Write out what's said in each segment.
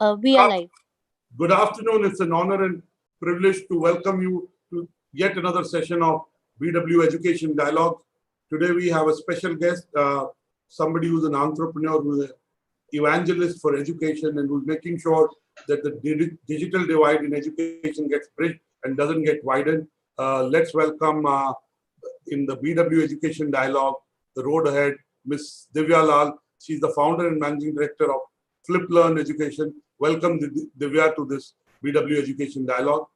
We are live. Good afternoon. It's an honor and privilege to welcome you to yet another session of BW Education Dialogue. Today we have a special guest, somebody who's an entrepreneur, who's an evangelist for education, and who's making sure that the digital divide in education gets bridged and doesn't get widened. Let's welcome in the BW Education Dialogue, the road ahead, Ms. Divya Lal. She's the founder and managing director of FlipLearn Education. Welcome, Divya, to this BW Education Dialogue.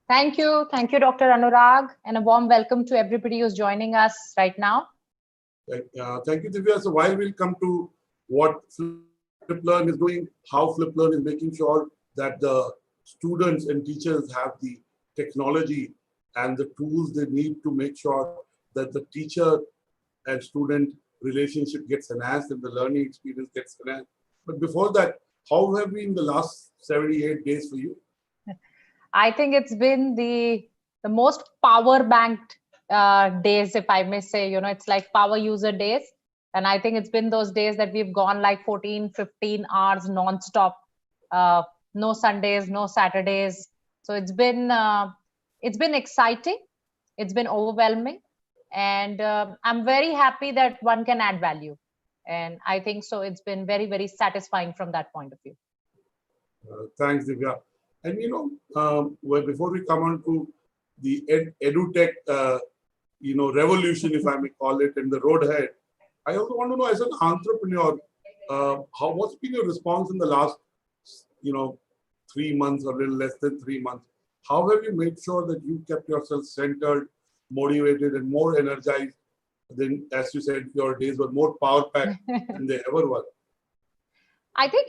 Thank you, Dr. Anurag, and a warm welcome to everybody who's joining us right now. Thank you, Divya. So while we'll come to what FlipLearn is doing, how FlipLearn is making sure that the students and teachers have the technology and the tools they need to make sure that the teacher and student relationship gets enhanced and the learning experience gets enhanced. But before that, how have been the last 78 days for you? I think it's been the most power banked days, if I may say. You know, it's like power user days. And I think it's been those days that we've gone like 14, 15 hours non-stop. No Sundays, no Saturdays. So it's been exciting. It's been overwhelming. And I'm very happy that one can add value. And I think so it's been very, very satisfying from that point of view. Thanks, Divya. And before we come on to the edutech, revolution, if I may call it, and the road ahead, I also want to know, as an entrepreneur, what's been your response in the last, 3 months or a little less than 3 months? How have you made sure that you kept yourself centered, motivated, and more energized than, as you said, your days were more power-packed than they ever were? I think,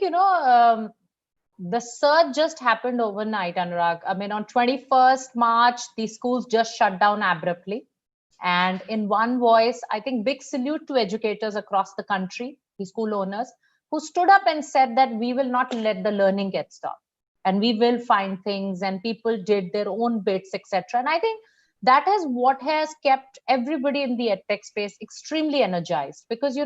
the surge just happened overnight, Anurag. I mean, on 21st March, the schools just shut down abruptly. And in one voice, I think big salute to educators across the country, the school owners, who stood up and said that we will not let the learning get stopped. And we will find things, and people did their own bits, etc. And I think that is what has kept everybody in the edtech space extremely energized, because,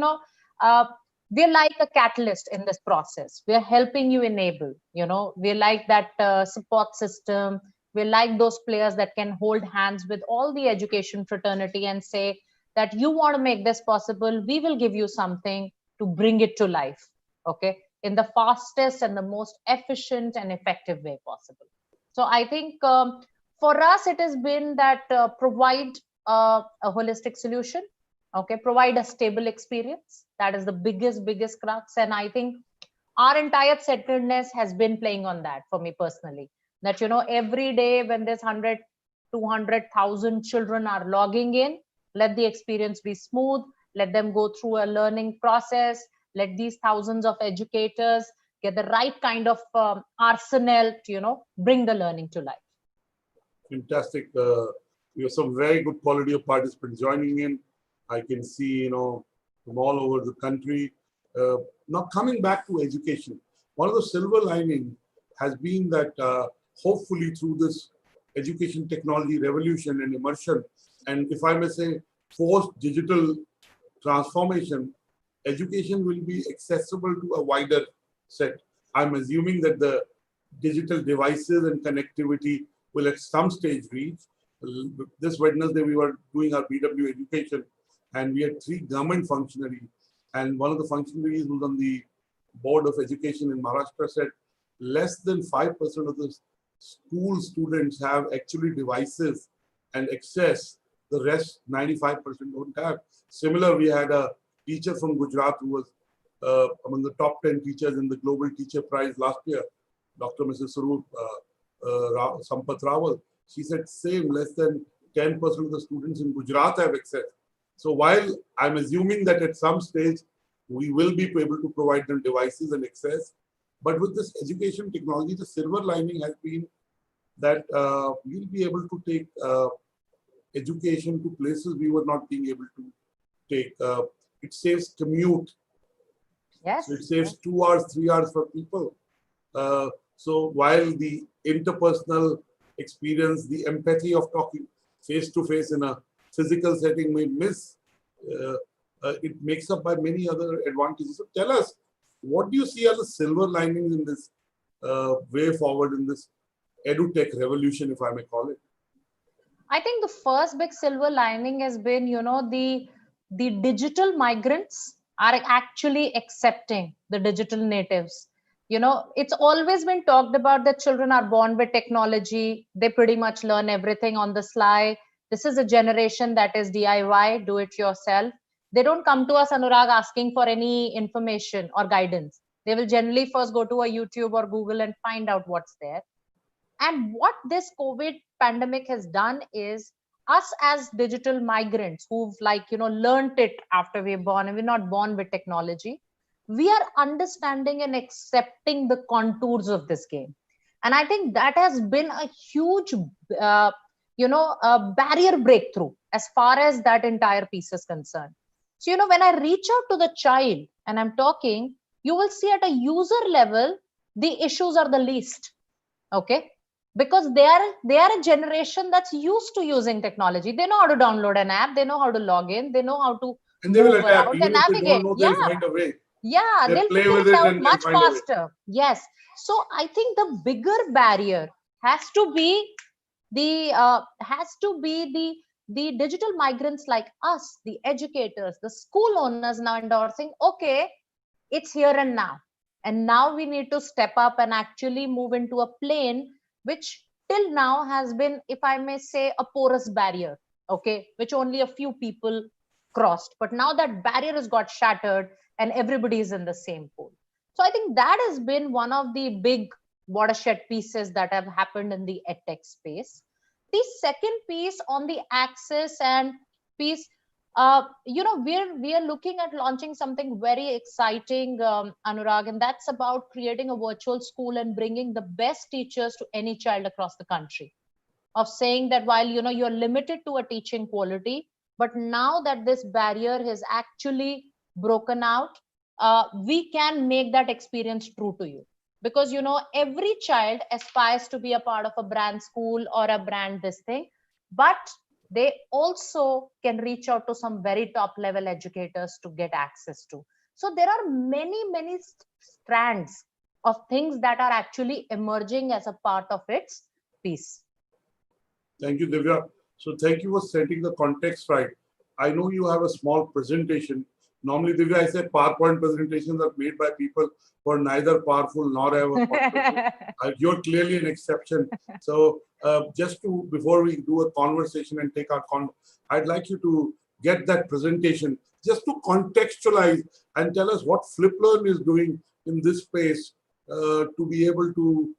we're like a catalyst in this process. We're helping you enable, we're like that support system. We're like those players that can hold hands with all the education fraternity and say that you want to make this possible. We will give you something to bring it to life, okay, in the fastest and the most efficient and effective way possible. So I think for us, it has been that provide a holistic solution. Okay, provide a stable experience. That is the biggest crux. And I think our entire centeredness has been playing on that for me personally. That, every day when there's 100, 200,000 children are logging in, let the experience be smooth. Let them go through a learning process. Let these thousands of educators get the right kind of arsenal to, bring the learning to life. Fantastic. We have some very good quality of participants joining in. I can see, from all over the country. Now, coming back to education, one of the silver lining has been that hopefully through this education technology revolution and immersion, and if I may say, forced digital transformation, education will be accessible to a wider set. I'm assuming that the digital devices and connectivity will at some stage reach. This Wednesday, we were doing our BW education, and we had 3 government functionaries. And one of the functionaries who's on the Board of Education in Maharashtra said less than 5% of the school students have actually devices and access. The rest, 95%, don't have. Similar, we had a teacher from Gujarat who was among the top 10 teachers in the Global Teacher Prize last year, Dr. Mrs. Sarup Sampath Rawal. She said same, less than 10% of the students in Gujarat have access. So while I'm assuming that at some stage we will be able to provide them devices and access, but with this education technology, the silver lining has been that we'll be able to take education to places we were not being able to take. It saves commute. Yes. So it saves 2 hours, 3 hours for people. So while the interpersonal experience, the empathy of talking face to face in a physical setting may miss, it makes up by many other advantages. So tell us, what do you see as the silver linings in this way forward in this edutech revolution, if I may call it? I think the first big silver lining has been, the digital migrants are actually accepting the digital natives. It's always been talked about that children are born with technology. They pretty much learn everything on the sly. This is a generation that is DIY, do it yourself. They don't come to us, Anurag, asking for any information or guidance. They will generally first go to a YouTube or Google and find out what's there. And what this COVID pandemic has done is us as digital migrants who've learned it after we're born, and we're not born with technology, we are understanding and accepting the contours of this game. And I think that has been a huge, barrier breakthrough as far as that entire piece is concerned. So, when I reach out to the child and I'm talking, you will see at a user level, the issues are the least. Okay, because they are a generation that's used to using technology. They know how to download an app, they know how to log in, they know how to and they will adapt. around Even and if they don't navigate. know, they'll find a way. Yeah, they'll play figure with it it out and much find a way. faster. Yes. So I think the bigger barrier has to be the digital migrants like us, the educators, the school owners now endorsing, okay, it's here and now. And now we need to step up and actually move into a plane which till now has been, if I may say, a porous barrier, okay, which only a few people crossed. But now that barrier has got shattered and everybody is in the same pool. So I think that has been one of the big watershed pieces that have happened in the edtech space. The second piece on the access and piece, we are looking at launching something very exciting, Anurag, and that's about creating a virtual school and bringing the best teachers to any child across the country. Of saying that while you're limited to a teaching quality, but now that this barrier has actually broken out, we can make that experience true to you. Because every child aspires to be a part of a brand school or a brand this thing, but they also can reach out to some very top level educators to get access to. So there are many strands of things that are actually emerging as a part of its piece. Thank you, Divya. So thank you for setting the context right. I know you have a small presentation. Normally, Divya, I said PowerPoint presentations are made by people who are neither powerful nor have a PowerPoint. You're clearly an exception. So before we do a conversation and take our I'd like you to get that presentation just to contextualize and tell us what FlipLearn is doing in this space to be able to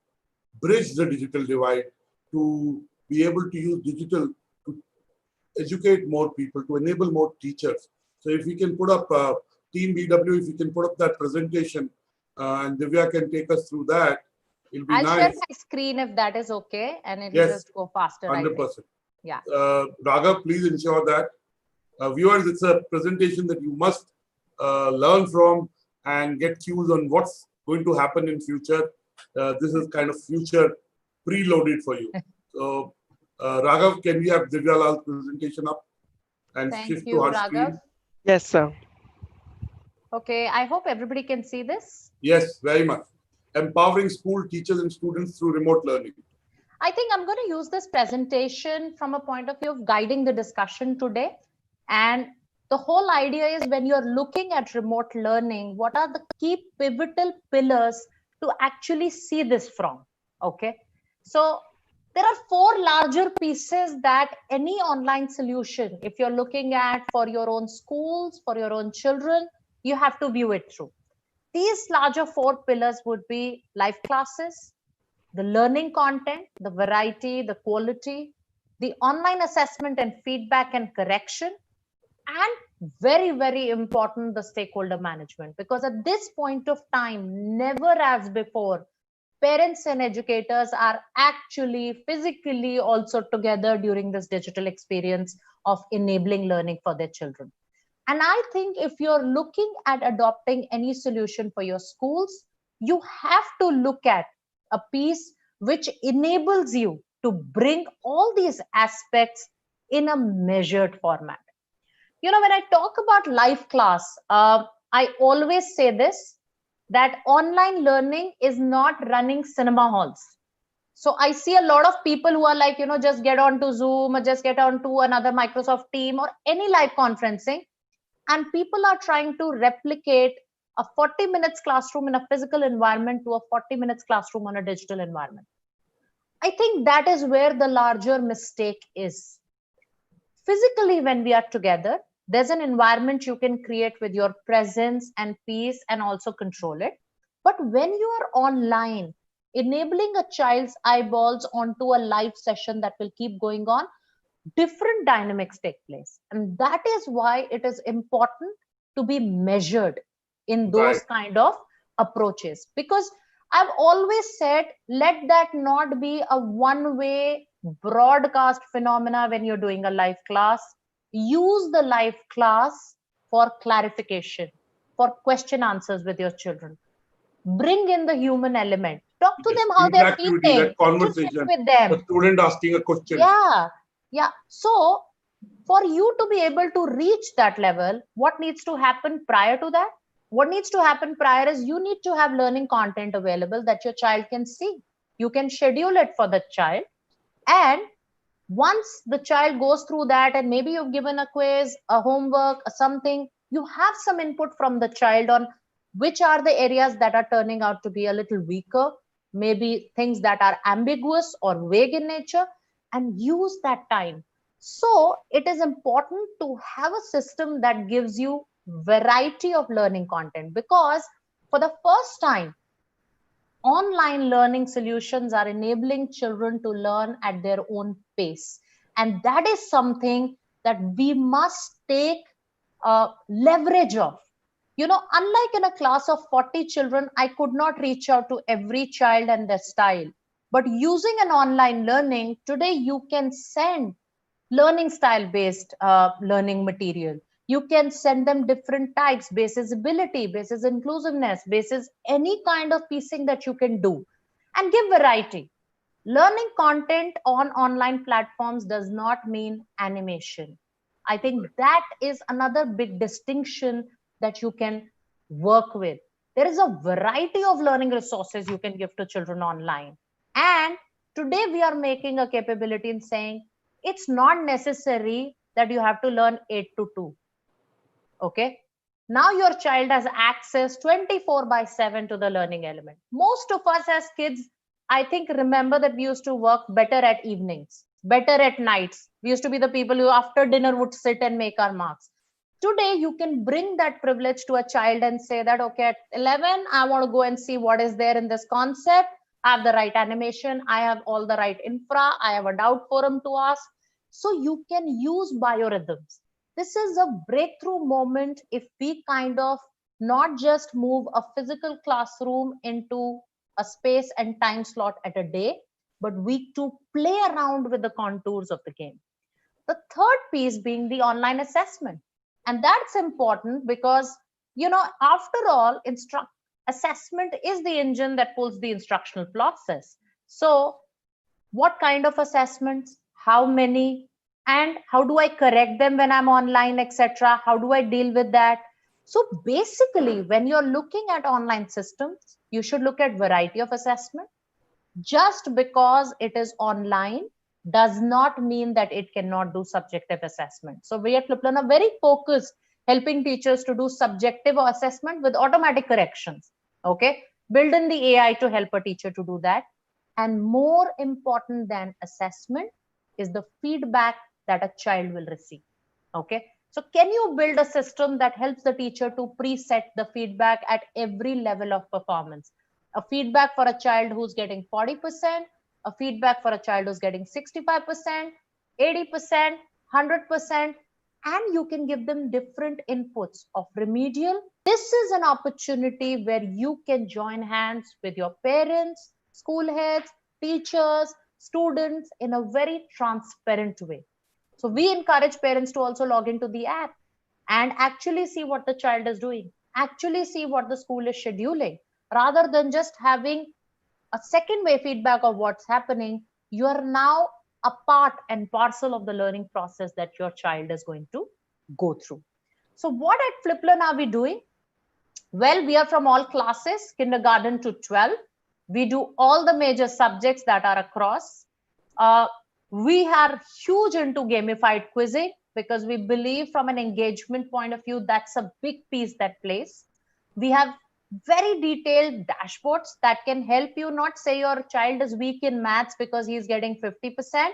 bridge the digital divide, to be able to use digital to educate more people, to enable more teachers. So if we can put up Team BW, if we can put up that presentation and Divya can take us through that, it'll be nice. I'll share my screen if that is okay, and it'll just go faster. 100%. Yeah. Raghav, please ensure that. Viewers, it's a presentation that you must learn from and get cues on what's going to happen in future. This is kind of future preloaded for you. So, Raghav, can we have Divya Lal's presentation up and shift to her screen? Yes, sir. Okay, I hope everybody can see this. Yes, very much. Empowering school teachers and students through remote learning. I think I'm going to use this presentation from a point of view of guiding the discussion today. And the whole idea is when you're looking at remote learning, what are the key pivotal pillars to actually see this from? Okay, so there are 4 larger pieces that any online solution, if you're looking at for your own schools, for your own children, you have to view it through. These larger 4 pillars would be live classes, the learning content, the variety, the quality, the online assessment and feedback and correction, and very important, the stakeholder management. Because at this point of time, never as before, parents and educators are actually physically also together during this digital experience of enabling learning for their children. And I think if you're looking at adopting any solution for your schools, you have to look at a piece which enables you to bring all these aspects in a measured format. When I talk about live class, I always say this, that online learning is not running cinema halls. So I see a lot of people who are like, just get on to Zoom or just get on to another Microsoft Team or any live conferencing. And people are trying to replicate a 40 minutes classroom in a physical environment to a 40 minutes classroom on a digital environment. I think that is where the larger mistake is. Physically, when we are together, there's an environment you can create with your presence and peace and also control it. But when you are online, enabling a child's eyeballs onto a live session that will keep going on, different dynamics take place. And that is why it is important to be measured in those Right. kind of approaches. Because I've always said, let that not be a one-way broadcast phenomena when you're doing a live class. Use the live class for clarification, for question answers with your children. Bring in the human element. Talk to Yes. them how Team they're activity, feeling. that Interact conversation, with them. the student asking a question. Yeah, yeah. So for you to be able to reach that level, what needs to happen prior to that? What needs to happen prior is you need to have learning content available that your child can see. You can schedule it for the child. And once the child goes through that, and maybe you've given a quiz, a homework, something, you have some input from the child on which are the areas that are turning out to be a little weaker, maybe things that are ambiguous or vague in nature, and use that time. So it is important to have a system that gives you variety of learning content, because for the first time, online learning solutions are enabling children to learn at their own pace. And that is something that we must take leverage of. Unlike in a class of 40 children, I could not reach out to every child and their style. But using an online learning, today you can send learning style based learning material. You can send them different types, basis ability, basis inclusiveness, basis any kind of piecing that you can do, and give variety. Learning content on online platforms does not mean animation. I think that is another big distinction that you can work with. There is a variety of learning resources you can give to children online. And today we are making a capability in saying it's not necessary that you have to learn 8 to 2. Okay. Now your child has access 24/7 to the learning element. Most of us as kids, I think, remember that we used to work better at evenings, better at nights. We used to be the people who after dinner would sit and make our marks. Today, you can bring that privilege to a child and say that, okay, at 11, I want to go and see what is there in this concept. I have the right animation. I have all the right infra. I have a doubt forum to ask. So you can use biorhythms. This is a breakthrough moment if we kind of not just move a physical classroom into a space and time slot at a day, but we to play around with the contours of the game. The third piece being the online assessment. And that's important because, after all, assessment is the engine that pulls the instructional process. So what kind of assessments, how many, and how do I correct them when I'm online, etc.? How do I deal with that? So basically, when you're looking at online systems, you should look at variety of assessment. Just because it is online does not mean that it cannot do subjective assessment. So we at Fliplearn are very focused helping teachers to do subjective assessment with automatic corrections. Okay, build in the AI to help a teacher to do that. And more important than assessment is the feedback that a child will receive. Okay, so can you build a system that helps the teacher to preset the feedback at every level of performance? A feedback for a child who's getting 40%, a feedback for a child who's getting 65%, 80%, 100%, and you can give them different inputs of remedial. This is an opportunity where you can join hands with your parents, school heads, teachers, students in a very transparent way. So we encourage parents to also log into the app and actually see what the child is doing, actually see what the school is scheduling, rather than just having a second way feedback of what's happening. You are now a part and parcel of the learning process that your child is going to go through. So what at Fliplearn are we doing? Well, we are from all classes, kindergarten to 12. We do all the major subjects that are across. We are huge into gamified quizzing because we believe from an engagement point of view, that's a big piece that plays. We have very detailed dashboards that can help you not say your child is weak in maths because he's getting 50%,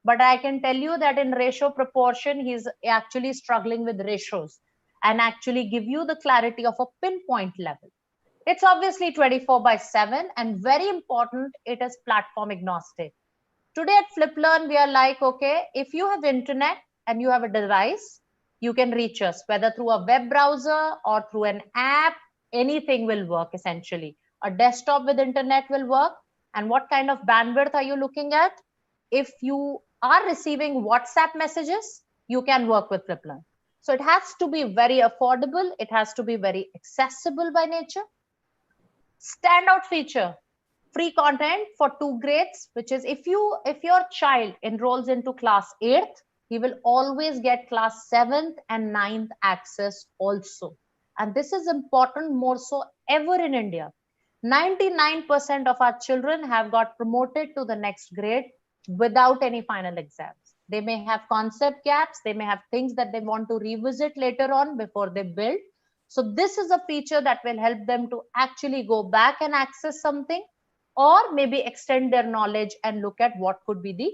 but I can tell you that in ratio proportion, he's actually struggling with ratios and actually give you the clarity of a pinpoint level. It's obviously 24/7 and very important, it is platform agnostic. Today at FlipLearn, we are like, okay, if you have internet and you have a device, you can reach us, whether through a web browser or through an app, anything will work essentially. A desktop with internet will work. And what kind of bandwidth are you looking at? If you are receiving WhatsApp messages, you can work with FlipLearn. So it has to be very affordable. It has to be very accessible by nature. Standout feature, free content for 2 grades, which is if your child enrolls into class 8th, he will always get class 7th and 9th access also. And this is important more so ever in India. 99% of our children have got promoted to the next grade without any final exams. They may have concept gaps, they may have things that they want to revisit later on before they build. So this is a feature that will help them to actually go back and access something, or maybe extend their knowledge and look at what could be the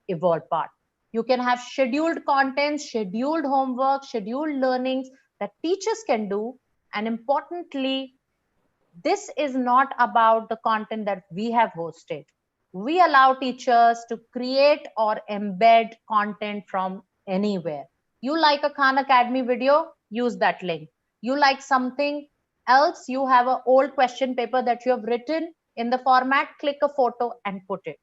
evolved part. You can have scheduled content, scheduled homework, scheduled learnings that teachers can do. And importantly, this is not about the content that we have hosted. We allow teachers to create or embed content from anywhere. You like a Khan Academy video, use that link. You like something else, you have an old question paper that you have written in the format, click a photo and put it.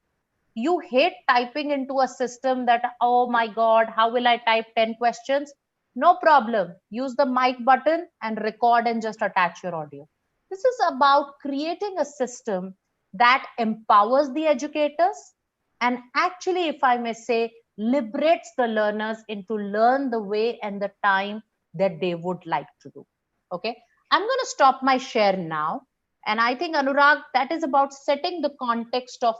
You hate typing into a system that, oh my God, how will I type 10 questions? No problem. Use the mic button and record and just attach your audio. This is about creating a system that empowers the educators and actually, if I may say, liberates the learners into learn the way and the time that they would like to do. Okay, I'm going to stop my share now. And I think, Anurag, that is about setting the context of,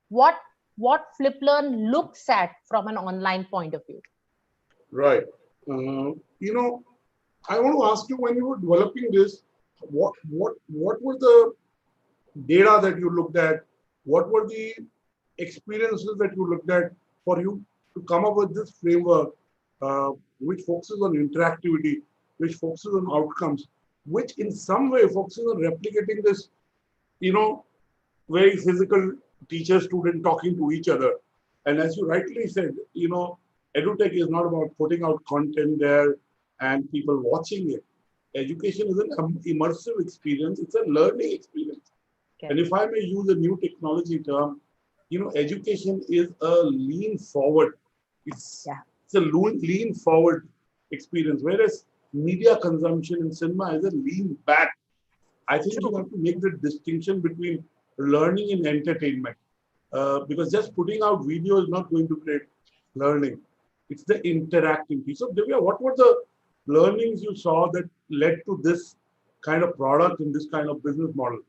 what FlipLearn looks at from an online point of view. Right. I want to ask you, when you were developing this, what were the data that you looked at? What were the experiences that you looked at for you to come up with this framework, which focuses on interactivity, which focuses on outcomes, which in some way focuses on replicating this, very physical teacher-student talking to each other. And as you rightly said, edutech is not about putting out content there and people watching it. Education is an immersive experience. It's a learning experience. Okay. And if I may use a new technology term, education is a lean forward. It's a lean forward experience, whereas media consumption in cinema is a lean back. I think you have to make the distinction between learning and entertainment, because just putting out video is not going to create learning. It's the interacting piece. So, Divya, what were the learnings you saw that led to this kind of product and this kind of business model?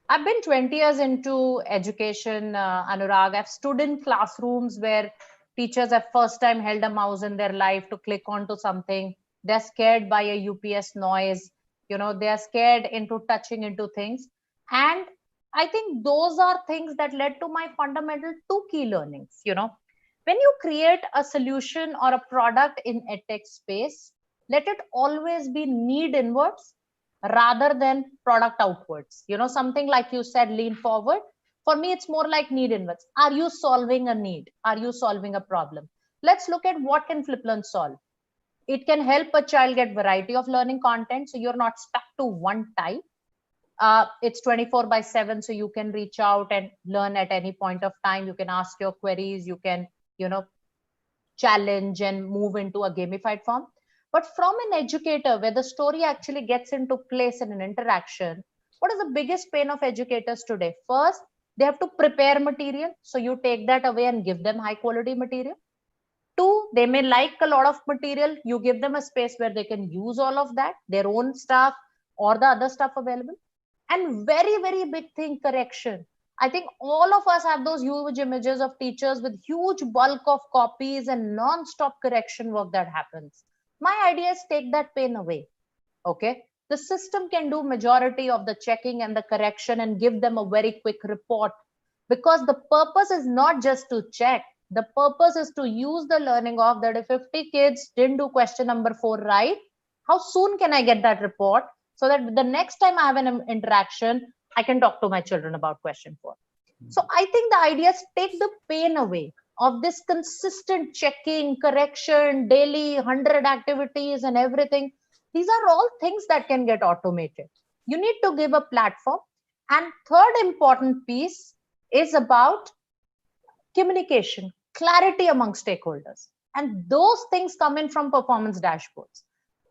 I've been 20 years into education, Anurag. I've stood in classrooms where teachers have first time held a mouse in their life to click onto something. They're scared by a UPS noise. They're scared into touching into things. And I think those are things that led to my fundamental 2 key learnings. When you create a solution or a product in edtech space, let it always be need inwards rather than product outwards. Something like you said, lean forward. For me, it's more like need inwards. Are you solving a need? Are you solving a problem? Let's look at what can FlipLearn solve. It can help a child get variety of learning content. So you're not stuck to one type. It's 24/7. So you can reach out and learn at any point of time. You can ask your queries. You can, challenge and move into a gamified form. But from an educator, where the story actually gets into place in an interaction, what is the biggest pain of educators today? First, they have to prepare material. So you take that away and give them high quality material. 2, they may like a lot of material. You give them a space where they can use all of that, their own stuff, or the other stuff available. And very, very big thing, correction. I think all of us have those huge images of teachers with huge bulk of copies and non-stop correction work that happens. My idea is take that pain away. Okay. The system can do majority of the checking and the correction and give them a very quick report, because the purpose is not just to check. The purpose is to use the learning of that if 50 kids didn't do question number 4 right, how soon can I get that report so that the next time I have an interaction, I can talk to my children about question 4. So I think the idea is take the pain away of this consistent checking, correction, daily 100 activities and everything. These are all things that can get automated. You need to give a platform. And third important piece is about communication, clarity among stakeholders. And those things come in from performance dashboards.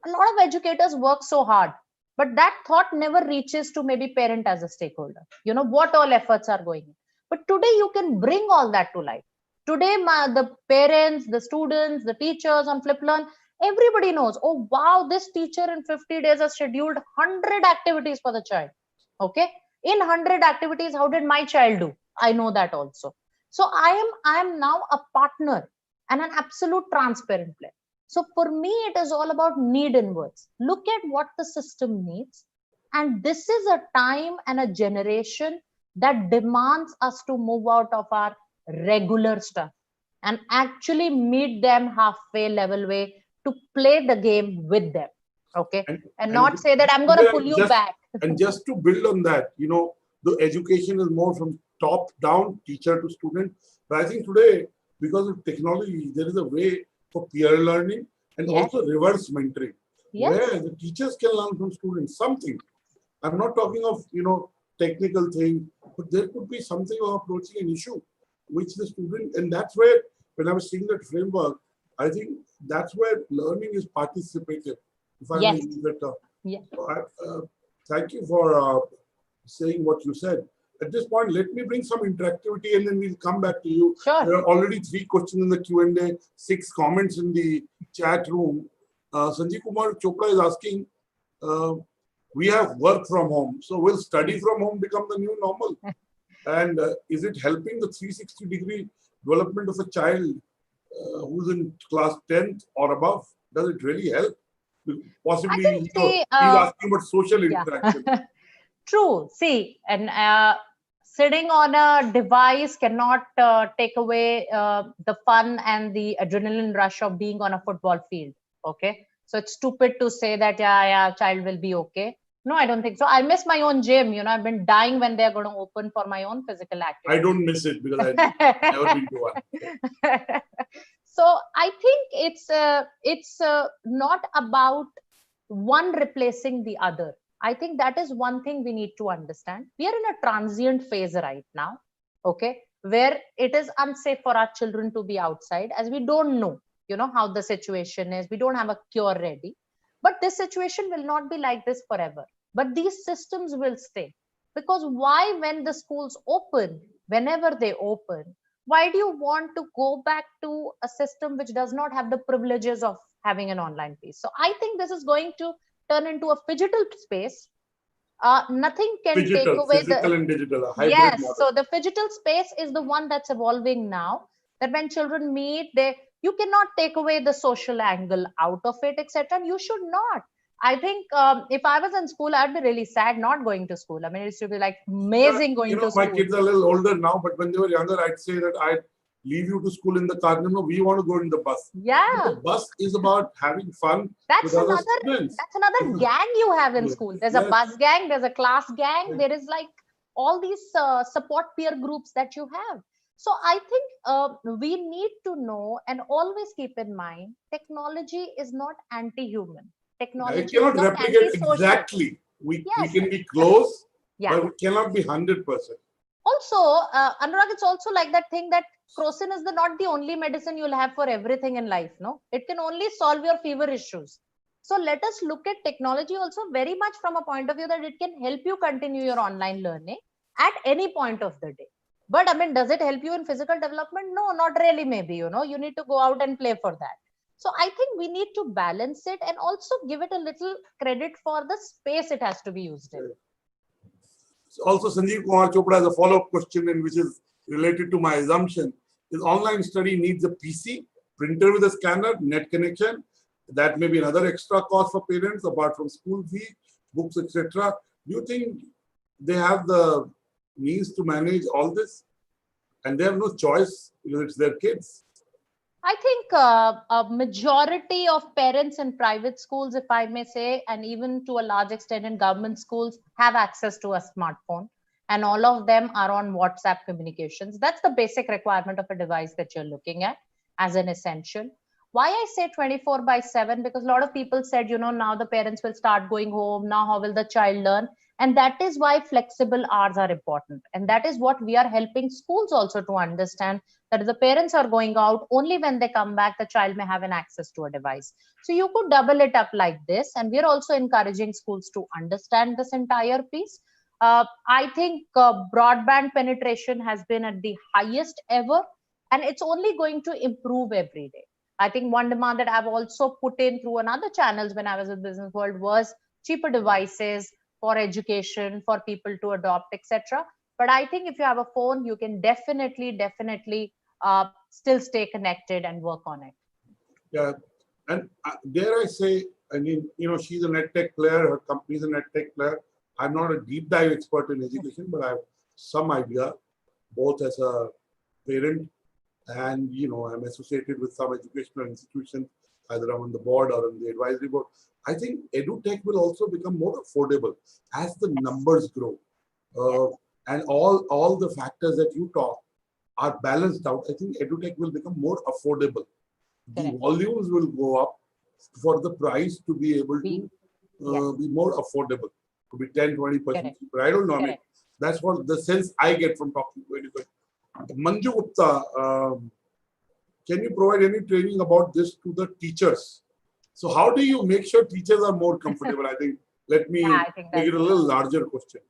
A lot of educators work so hard, but that thought never reaches to maybe parent as a stakeholder. You know, what all efforts are going in. But today you can bring all that to life. Today, the parents, the students, the teachers on FlipLearn, everybody knows, oh, wow, this teacher in 50 days has scheduled 100 activities for the child. Okay. In 100 activities, how did my child do? I know that also. So I am now a partner and an absolute transparent player. So for me, it is all about need inwards. Look at what the system needs. And this is a time and a generation that demands us to move out of our regular stuff and actually meet them halfway level way to play the game with them. Okay. And not say that I'm going to pull you back. And just to build on that, you know, the education is more from top down, teacher to student. But I think today, because of technology, there is a way for peer learning and also reverse mentoring, where the teachers can learn from students something. I'm not talking of, you know, technical thing, but there could be something of approaching an issue which the student, and that's where, when I was seeing that framework, I think that's where learning is participative. If I may use that term. So thank you for saying what you said. At this point, let me bring some interactivity and then we'll come back to you. Sure. There are already 3 questions in the Q&A, 6 comments in the chat room. Sanjeev Kumar Chopra is asking, we have work from home. So will study from home become the new normal? And is it helping the 360-degree development of a child who's in class 10th or above? Does it really help? Possibly, he's asking about social interaction. True. See, and sitting on a device cannot take away the fun and the adrenaline rush of being on a football field. Okay. So it's stupid to say that, child will be okay. No, I don't think so. I miss my own gym. You know, I've been dying when they're going to open for my own physical activity. I don't miss it because I've never been to one. So I think it's not about one replacing the other. I think that is one thing we need to understand. We are in a transient phase right now, okay, where it is unsafe for our children to be outside, as we don't know, you know, how the situation is. We don't have a cure ready. But this situation will not be like this forever. But these systems will stay. Because why, when the schools open, whenever they open, why do you want to go back to a system which does not have the privileges of having an online piece? So I think this is going to turn into a phygital space. Nothing can take away physical and digital. Yes, model. So the phygital space is the one that's evolving now. That when children meet, you cannot take away the social angle out of it, etc. You should not. I think if I was in school, I'd be really sad not going to school. I mean, it used to be like amazing going to school. My kids are a little older now, but when they were younger, I'd say that I'd leave you to school in the car. No, we want to go in the bus. Yeah. But the bus is about having fun. That's another gang you have in school. There's a bus gang, there's a class gang. There is like all these support peer groups that you have. So I think we need to know and always keep in mind, technology is not anti-human. Technology it cannot replicate exactly. We can be close, but we cannot be 100%. Also, Anurag, it's also like that thing that crocin is not the only medicine you'll have for everything in life. No, it can only solve your fever issues. So let us look at technology also very much from a point of view that it can help you continue your online learning at any point of the day. But I mean, does it help you in physical development? No, not really. Maybe, you know, you need to go out and play for that. So I think we need to balance it and also give it a little credit for the space it has to be used in. Also, Sanjeev Kumar Chopra has a follow-up question, and which is related to my assumption. Is online study needs a PC, printer with a scanner, net connection? That may be another extra cost for parents apart from school fee, books, etc. Do you think they have the means to manage all this? And they have no choice because it's their kids. I think a majority of parents in private schools, if I may say, and even to a large extent in government schools, have access to a smartphone. And all of them are on WhatsApp communications. That's the basic requirement of a device that you're looking at as an essential. Why I say 24/7? Because a lot of people said, now the parents will start going home. Now, how will the child learn? And that is why flexible hours are important. And that is what we are helping schools also to understand, that if the parents are going out, only when they come back, the child may have an access to a device. So you could double it up like this. And we're also encouraging schools to understand this entire piece. I think broadband penetration has been at the highest ever, and it's only going to improve every day. I think one demand that I've also put in through another channels when I was with Business World was cheaper devices for education, for people to adopt, etc. But I think if you have a phone, you can definitely still stay connected and work on it. Yeah, and dare I say, I mean, she's a NetTech player, her company's a NetTech player. I'm not a deep dive expert in education, but I have some idea, both as a parent and, I'm associated with some educational institutions, either I'm on the board or on the advisory board. I think EduTech will also become more affordable as the numbers grow. And all the factors that you talk are balanced out. I think EduTech will become more affordable. The volumes will go up for the price to be able to be more affordable, to be 10-20% cheaper. I don't know. I mean, that's what the sense I get from talking to anybody. Manju Gupta, can you provide any training about this to the teachers? So how do you make sure teachers are more comfortable? I think, let me make it a little larger question.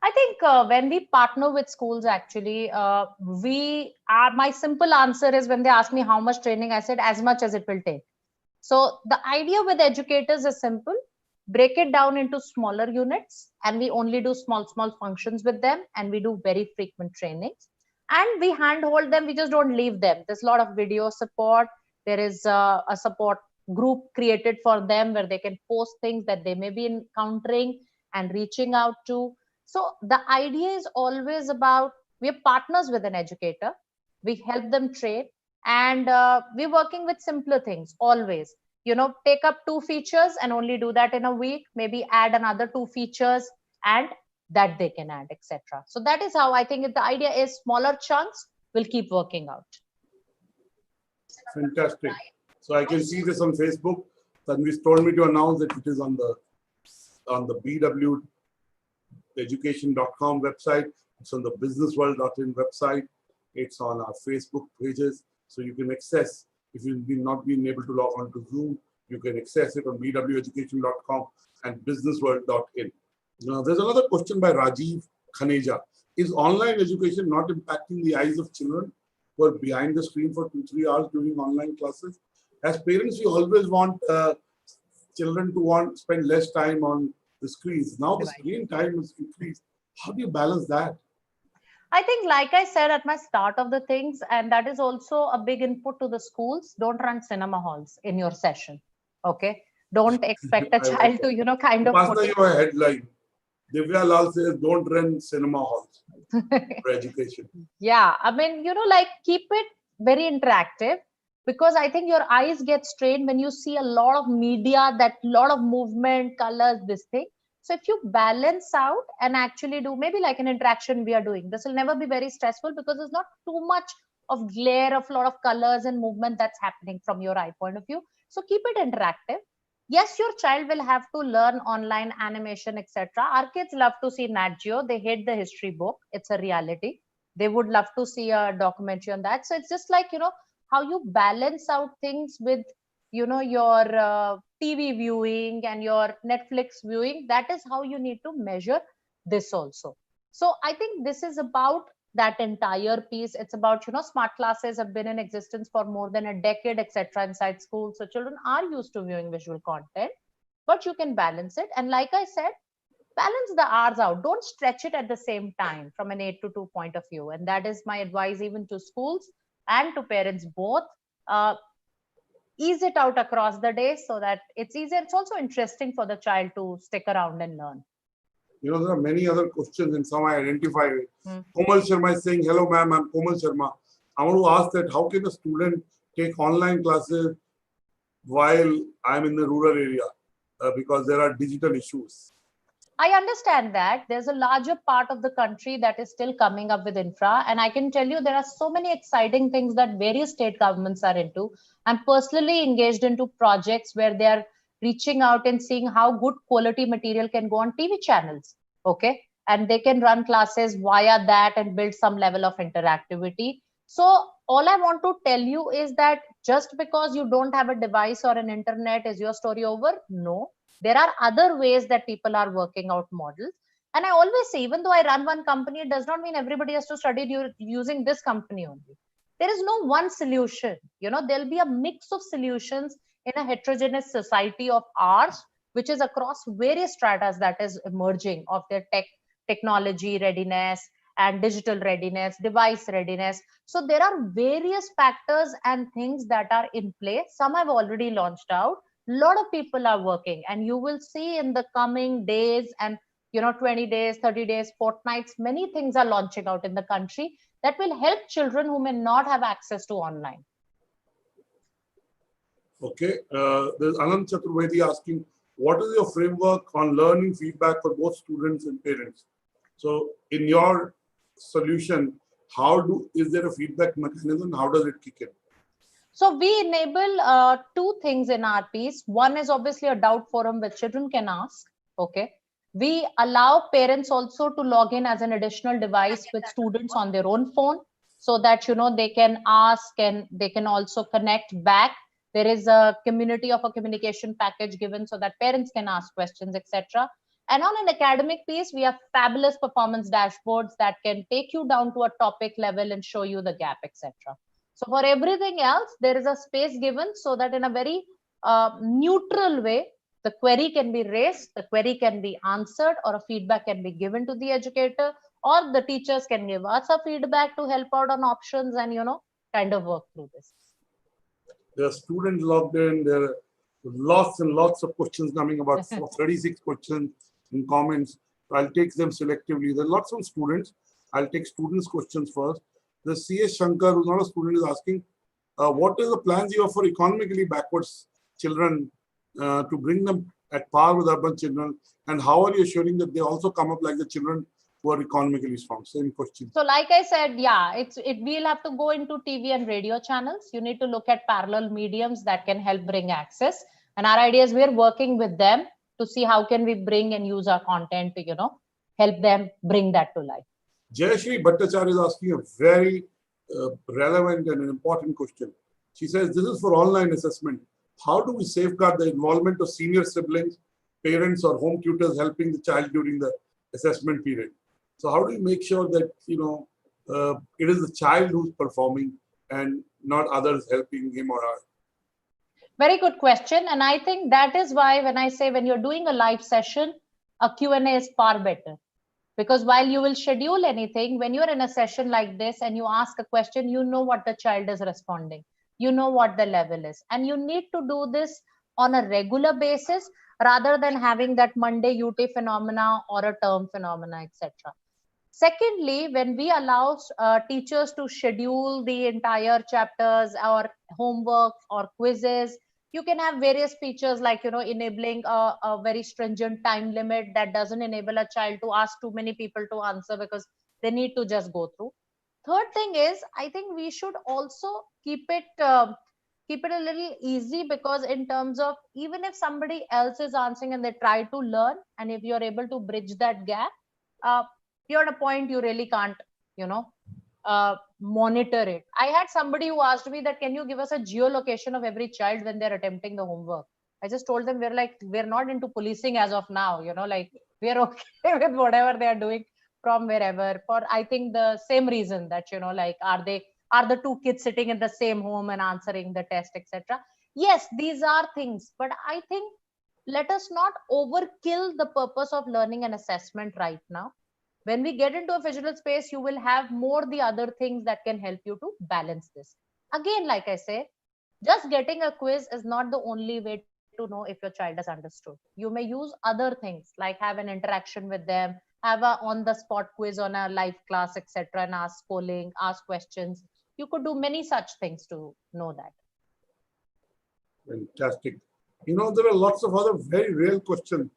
I think when we partner with schools, actually, my simple answer is, when they ask me how much training, I said as much as it will take. So the idea with educators is simple: break it down into smaller units, and we only do small functions with them, and we do very frequent trainings, and we handhold them. We just don't leave them. There's a lot of video support. There is a support group created for them where they can post things that they may be encountering and reaching out to. So the idea is always about, we're partners with an educator, we help them train, and we're working with simpler things always. Take up 2 features and only do that in a week, maybe add another 2 features and that they can add, etc. So that is how I think the idea is, smaller chunks will keep working out. Fantastic. So I can see this on Facebook. Tanvi told me to announce that it is on the bweducation.com website. It's on the businessworld.in website. It's on our Facebook pages. So you can access, if you've not been able to log on to Zoom, you can access it on bweducation.com and businessworld.in. Now, there's another question by Rajiv Khaneja. Is online education not impacting the eyes of children who are behind the screen for 2-3 hours during online classes? As parents, we always want children to spend less time on the screens. Now the screen time is increased. How do you balance that? I think, like I said at my start of the things, and that is also a big input to the schools, don't run cinema halls in your session. Okay. Don't expect a child to, kind of. Pasna, your headline. Divya Lal says, don't run cinema halls for education. Yeah. I mean, keep it very interactive, because I think your eyes get strained when you see a lot of media, that lot of movement, colors, this thing. So if you balance out and actually do maybe like an interaction we are doing, this will never be very stressful, because there's not too much of glare of a lot of colors and movement that's happening from your eye point of view. So keep it interactive. Yes, your child will have to learn online animation, etc. Our kids love to see Nat Geo. They hate the history book. It's a reality. They would love to see a documentary on that. So it's just like, how you balance out things with, your TV viewing and your Netflix viewing. That is how you need to measure this also. So I think this is about that entire piece. It's about, smart classes have been in existence for more than a decade, etc., inside schools. So children are used to viewing visual content, but you can balance it. And like I said, balance the hours out. Don't stretch it at the same time from an 8 to 2 point of view. And that is my advice even to schools and to parents both. Ease it out across the day so that it's easier. It's also interesting for the child to stick around and learn. There are many other questions and some I identify. Hmm. Komal Sharma is saying, hello ma'am, I'm Komal Sharma. I want to ask that how can a student take online classes while I'm in the rural area because there are digital issues? I understand that there's a larger part of the country that is still coming up with infra. And I can tell you there are so many exciting things that various state governments are into. I'm personally engaged into projects where they are reaching out and seeing how good quality material can go on TV channels. Okay. And they can run classes via that and build some level of interactivity. So all I want to tell you is that just because you don't have a device or an internet, is your story over? No. There are other ways that people are working out models. And I always say, even though I run one company, it does not mean everybody has to study using this company only. There is no one solution. There'll be a mix of solutions in a heterogeneous society of ours, which is across various stratas that is emerging of their technology readiness and digital readiness, device readiness. So there are various factors and things that are in play. Some have already launched out. A lot of people are working, and you will see in the coming days and 20 days, 30 days, fortnights, many things are launching out in the country that will help children who may not have access to online. Okay, there's Anand Chaturvedi asking, what is your framework on learning feedback for both students and parents? So in your solution, is there a feedback mechanism? How does it kick in? So we enable two things in our piece. One is obviously a doubt forum where children can ask. Okay. We allow parents also to log in as an additional device with students on their own phone so that, they can ask and they can also connect back. There is a community of a communication package given so that parents can ask questions, etc. And on an academic piece, we have fabulous performance dashboards that can take you down to a topic level and show you the gap, etc. So for everything else, there is a space given so that in a very neutral way, the query can be raised, the query can be answered, or a feedback can be given to the educator, or the teachers can give us a feedback to help out on options and, kind of work through this. There are students logged in. There are lots and lots of questions coming, about 36 questions in comments. I'll take them selectively. There are lots of students. I'll take students' questions first. The C.S. Shankar, who's not a student, is asking, what are the plans you have for economically backwards children to bring them at par with urban children? And how are you assuring that they also come up like the children who are economically strong? Same question. So like I said, yeah, we'll have to go into TV and radio channels. You need to look at parallel mediums that can help bring access. And our idea is we're working with them to see how can we bring and use our content to, help them bring that to life. Jayashri Bhattacharya is asking a very relevant and an important question. She says, this is for online assessment. How do we safeguard the involvement of senior siblings, parents or home tutors helping the child during the assessment period? So how do you make sure that, it is the child who's performing and not others helping him or her? Very good question. And I think that is why when I say when you're doing a live session, a Q&A is far better. Because while you will schedule anything, when you're in a session like this and you ask a question, you know what the child is responding. You know what the level is. And you need to do this on a regular basis rather than having that Monday UT phenomena or a term phenomena, etc. Secondly, when we allow teachers to schedule the entire chapters or homework or quizzes, you can have various features like, enabling a very stringent time limit that doesn't enable a child to ask too many people to answer because they need to just go through. Third thing is, I think we should also keep it a little easy, because in terms of even if somebody else is answering and they try to learn, and if you're able to bridge that gap, you're at a point you really can't, monitor it. I had somebody who asked me that, can you give us a geolocation of every child when they're attempting the homework? I just told them we're not into policing as of now, we're okay with whatever they are doing. from wherever for, I think, the same reason that, like, are the two kids sitting in the same home and answering the test, etc. Yes, these are things, but I think let us not overkill the purpose of learning and assessment right now. When we get into a physical space, you will have more the other things that can help you to balance this. Again, like I say, just getting a quiz is not the only way to know if your child has understood. You may use other things like have an interaction with them, have a on the spot quiz on a live class, etc., and ask polling, ask questions. You could do many such things to know that. Fantastic. There are lots of other very real questions.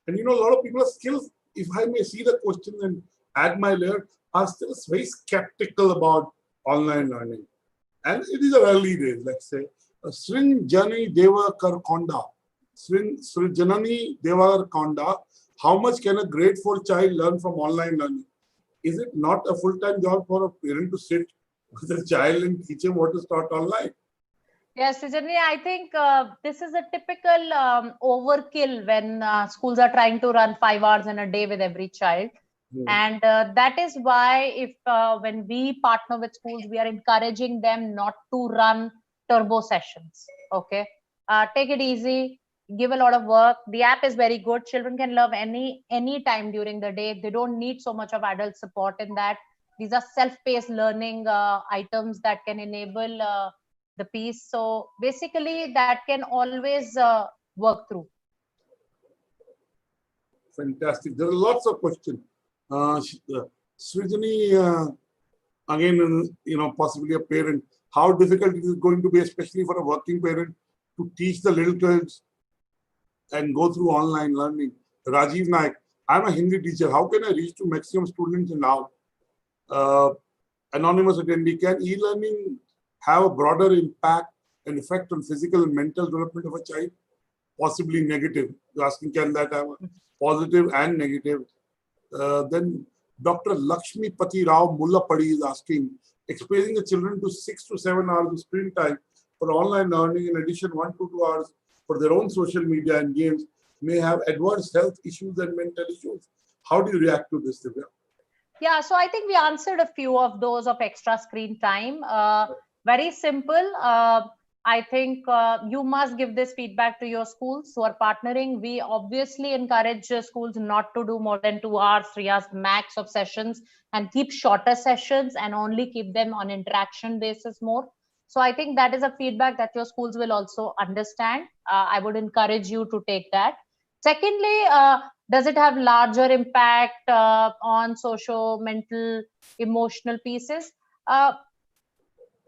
And a lot of people are still, if I may see the question and add my layer, are still very skeptical about online learning. And it is the early days, let's say. Srinjani Devakar Konda. Srinjanani Devakar Konda. How much can a grade 4 child learn from online learning? Is it not a full-time job for a parent to sit with a child and teach him what is taught online? Yes, Sujani, I think this is a typical overkill when schools are trying to run 5 hours in a day with every child. And that is why when we partner with schools, we are encouraging them not to run turbo sessions. Okay. Take it easy, give a lot of work. The app is very good. Children can learn any time during the day. They don't need so much of adult support in that. These are self-paced learning items that can enable the piece. So basically that can always work through. Fantastic. There are lots of questions. Srijani, again, possibly a parent, how difficult is it going to be, especially for a working parent, to teach the little kids and go through online learning? Rajiv Naik, I'm a Hindi teacher. How can I reach to maximum students now? Anonymous attendee, can e-learning have a broader impact and effect on physical and mental development of a child? Possibly negative. You're asking, can that have a positive and negative? Then Dr. Lakshmi Pati Rao Mullapadi is asking, exposing the children to 6 to 7 hours of screen time for online learning, in addition 1 to 2 hours for their own social media and games, may have adverse health issues and mental issues. How do you react to this, Divya? Yeah, so I think we answered a few of those of extra screen time. Very simple. I think you must give this feedback to your schools who are partnering. We obviously encourage schools not to do more than 2 hours, 3 hours max of sessions, and keep shorter sessions and only keep them on interaction basis more. So I think that is a feedback that your schools will also understand. I would encourage you to take that. Secondly, does it have larger impact on social, mental, emotional pieces?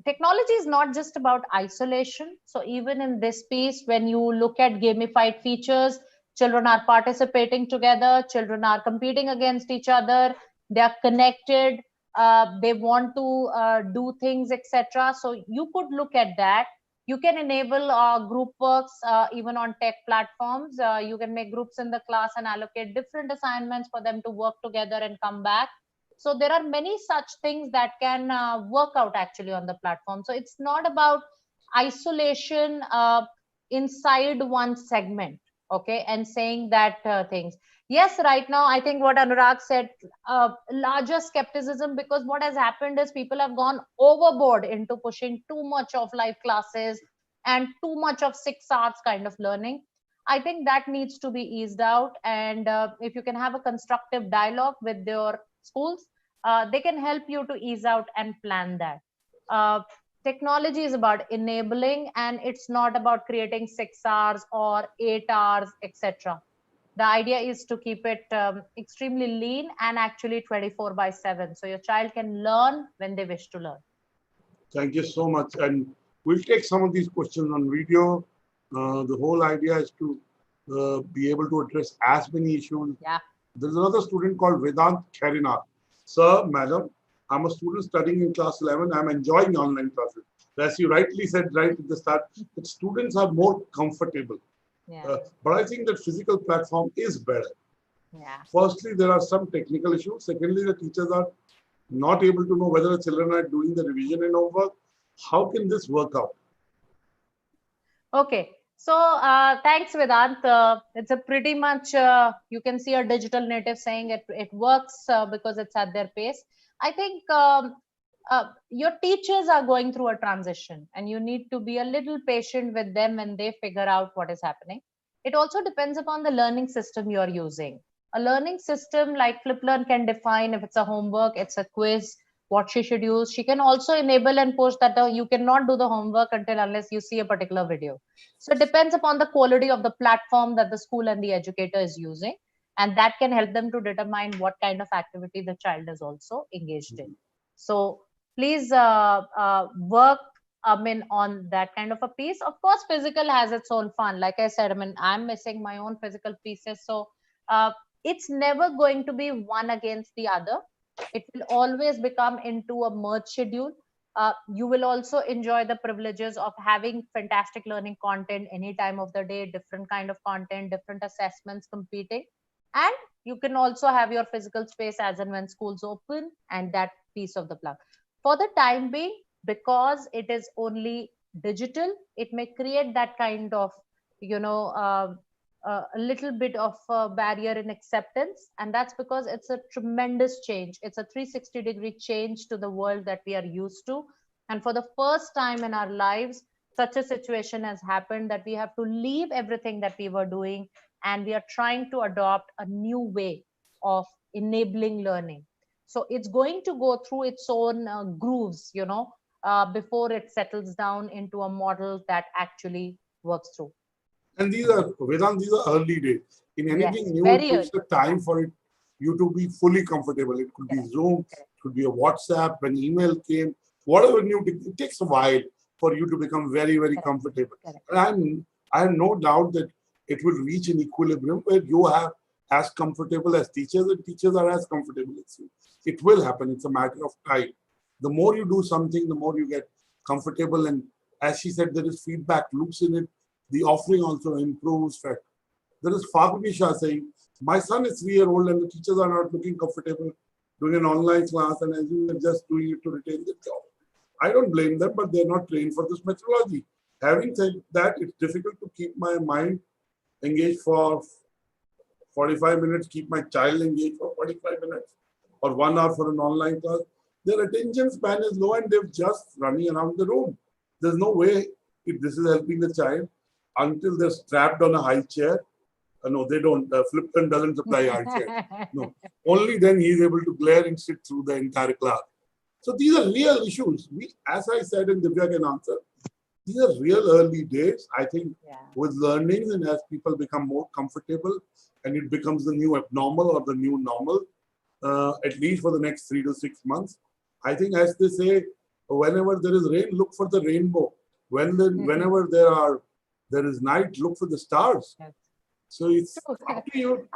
Technology is not just about isolation. So even in this piece, when you look at gamified features, children are participating together, children are competing against each other, they are connected, they want to do things, etc. So you could look at that. You can enable group works even on tech platforms. You can make groups in the class and allocate different assignments for them to work together and come back. So there are many such things that can work out actually on the platform. So it's not about isolation inside one segment, okay, and saying that things. Yes, right now, I think what Anurag said, larger skepticism, because what has happened is people have gone overboard into pushing too much of live classes and too much of 6 hours kind of learning. I think that needs to be eased out. And if you can have a constructive dialogue with your schools, they can help you to ease out and plan that. Technology is about enabling, and it's not about creating 6 hours or 8 hours, etc. The idea is to keep it extremely lean and actually 24/7. So your child can learn when they wish to learn. Thank you so much. And we'll take some of these questions on video. The whole idea is to be able to address as many issues. Yeah. There's another student called Vedant Karina. Sir, madam, I'm a student studying in class 11. I'm enjoying online classes. As you rightly said right at the start, that students are more comfortable. Yeah. But I think that physical platform is better. Yeah. Firstly, there are some technical issues. Secondly, the teachers are not able to know whether the children are doing the revision and homework. How can this work out? Okay. So thanks, Vedant. It's a pretty much, you can see a digital native saying it works because it's at their pace. I think your teachers are going through a transition and you need to be a little patient with them when they figure out what is happening. It also depends upon the learning system you're using. A learning system like FlipLearn can define if it's a homework, it's a quiz, what she should use. She can also enable and push that you cannot do the homework until unless you see a particular video. So it depends upon the quality of the platform that the school and the educator is using. And that can help them to determine what kind of activity the child is also engaged in. So please work on that kind of a piece. Of course, physical has its own fun. Like I said, I'm missing my own physical pieces. So it's never going to be one against the other. It will always become into a merge schedule. You will also enjoy the privileges of having fantastic learning content any time of the day, different kind of content, different assessments competing. And you can also have your physical space as and when schools open and that piece of the plug. For the time being, because it is only digital, it may create that kind of, a little bit of a barrier in acceptance. And that's because it's a tremendous change. It's a 360-degree change to the world that we are used to. And for the first time in our lives, such a situation has happened that we have to leave everything that we were doing and we are trying to adopt a new way of enabling learning. So it's going to go through its own grooves, before it settles down into a model that actually works through. And these are, Vedant, these are early days. In anything Yes, new, it very takes early. the time for it you to be fully comfortable. It could be Correct. Zoom, Correct. it could be a WhatsApp, when email came, whatever new, it takes a while for you to become very, very Correct. comfortable. Correct. And I have no doubt that it will reach an equilibrium where you are as comfortable as teachers and teachers are as comfortable as you. It will happen. It's a matter of time. The more you do something, the more you get comfortable. And as she said, there is feedback loops in it. The offering also improves. There is Falguni Shah saying, my son is 3-year-old and the teachers are not looking comfortable doing an online class and as you are just doing it to retain the job. I don't blame them, but they're not trained for this methodology. Having said that, it's difficult to keep my mind engaged for 45 minutes, keep my child engaged for 45 minutes or 1 hour for an online class. Their attention span is low and they're just running around the room. There's no way if this is helping the child until they're strapped on a high chair. No, they don't. FlipLearn doesn't supply high chair. No, only then he is able to glare and sit through the entire class. So these are real issues. As I said, and Divya can answer, these are real early days. I think with learning and as people become more comfortable and it becomes the new abnormal or the new normal, at least for the next 3 to 6 months, I think as they say, whenever there is rain, look for the rainbow. Whenever there is night, look for the stars. Yes. So it's up to you.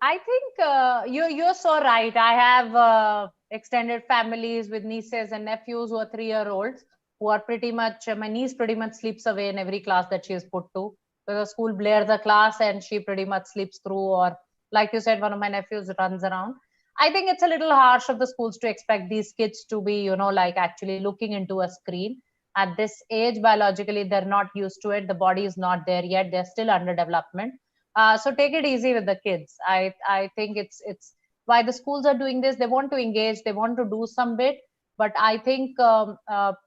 I think you're so right. I have extended families with nieces and nephews who are 3-year-olds who are pretty much, my niece pretty much sleeps away in every class that she is put to. So the school blares the class and she pretty much sleeps through, or like you said, one of my nephews runs around. I think it's a little harsh of the schools to expect these kids to be, like actually looking into a screen. At this age, biologically, they're not used to it. The body is not there yet. They're still under development. So take it easy with the kids. I think it's why the schools are doing this. They want to engage. They want to do some bit. But I think